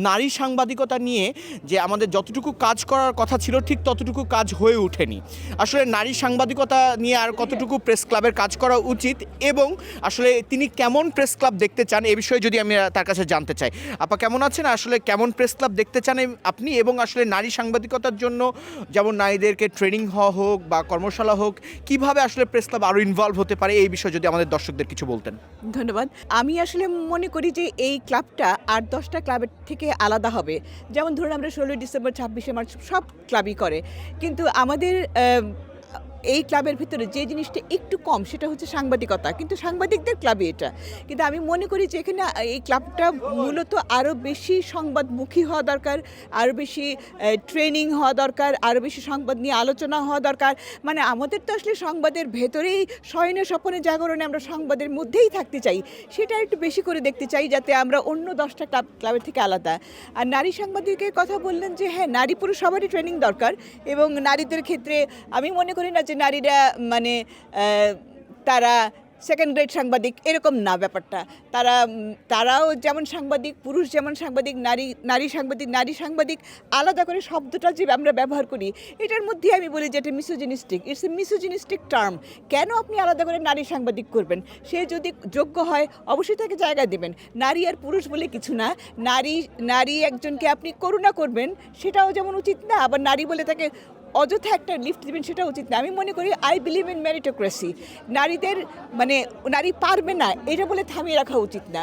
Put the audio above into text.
নারী সাংবাদিকতা নিয়ে যে আমাদের যতটুকু কাজ করার কথা ছিল ঠিক ততটুকু কাজ হয়ে ওঠেনি। আসলে নারী সাংবাদিকতা নিয়ে আর কতটুকু প্রেস ক্লাবের কাজ করা উচিত এবং আসলে তিনি কেমন প্রেস ক্লাব দেখতে চান এ বিষয়ে যদি আমি তার কাছে জানতে চাই। আপা কেমন আছেন? আসলে কেমন প্রেস ক্লাব দেখতে চান আপনি, এবং আসলে নারী সাংবাদিকতার জন্য যেমন নারীদেরকে ট্রেনিং হওয়া হোক বা কর্মশালা হোক, কিভাবে আসলে প্রেস ক্লাব আরও ইনভলভ হতে পারে এই বিষয়ে যদি আমাদের দর্শকদের কিছু বলতেন। ধন্যবাদ। আমি আসলে মনে করি যে এই ক্লাবটা ৮-১০টা ক্লাবের থেকে আলাদা হবে। যেমন ধরুন আমরা ১৬ই ডিসেম্বর, ২৬শে মার্চ সব ক্লাবই করে। কিন্তু আমাদের এই ক্লাবের ভিতরে যে জিনিসটা একটু কম সেটা হচ্ছে সাংবাদিকতা। কিন্তু সাংবাদিকদের ক্লাবই এটা। কিন্তু আমি মনে করি যে এখানে এই ক্লাবটা মূলত আরও বেশি সংবাদমুখী হওয়া দরকার, আরও বেশি ট্রেনিং হওয়া দরকার, আরও বেশি সংবাদ নিয়ে আলোচনা হওয়া দরকার। মানে আমাদের তো আসলে সংবাদের ভেতরেই শয়নে স্বপনে জাগরণে আমরা সংবাদের মধ্যেই থাকতে চাই। সেটা একটু বেশি করে দেখতে চাই যাতে আমরা অন্য ১০টা ক্লাবের থেকে আলাদা। আর নারী সাংবাদিকের কথা বললেন যে হ্যাঁ, নারী পুরুষ সবারই ট্রেনিং দরকার এবং নারীদের ক্ষেত্রে আমি মনে করি না যে নারীরা মানে তারা সেকেন্ড গ্রেড সাংবাদিক এরকম না ব্যাপারটা। তারাও যেমন সাংবাদিক, পুরুষ যেমন সাংবাদিক, নারী সাংবাদিক আলাদা করে শব্দটা যে আমরা ব্যবহার করি এটার মধ্যে আমি বলি যে এটা মিসোজিনিস্টিক। It's a মিসোজিনিস্টিক term. কেন আপনি আলাদা করে নারী সাংবাদিক করবেন? সে যদি যোগ্য হয় অবশ্যই তাকে জায়গা দেবেন। নারী আর পুরুষ বলে কিছু না। নারী একজনকে আপনি করুণা করবেন সেটাও যেমন উচিত না, আবার নারী বলে তাকে অযথা একটা লিফট দেবেন সেটা উচিত না। আমি মনে করি আই বিলিভ ইন মেরিটোক্রেসি। নারীদের মানে নারী পারবে না এটা বলে থামিয়ে রাখা উচিত না।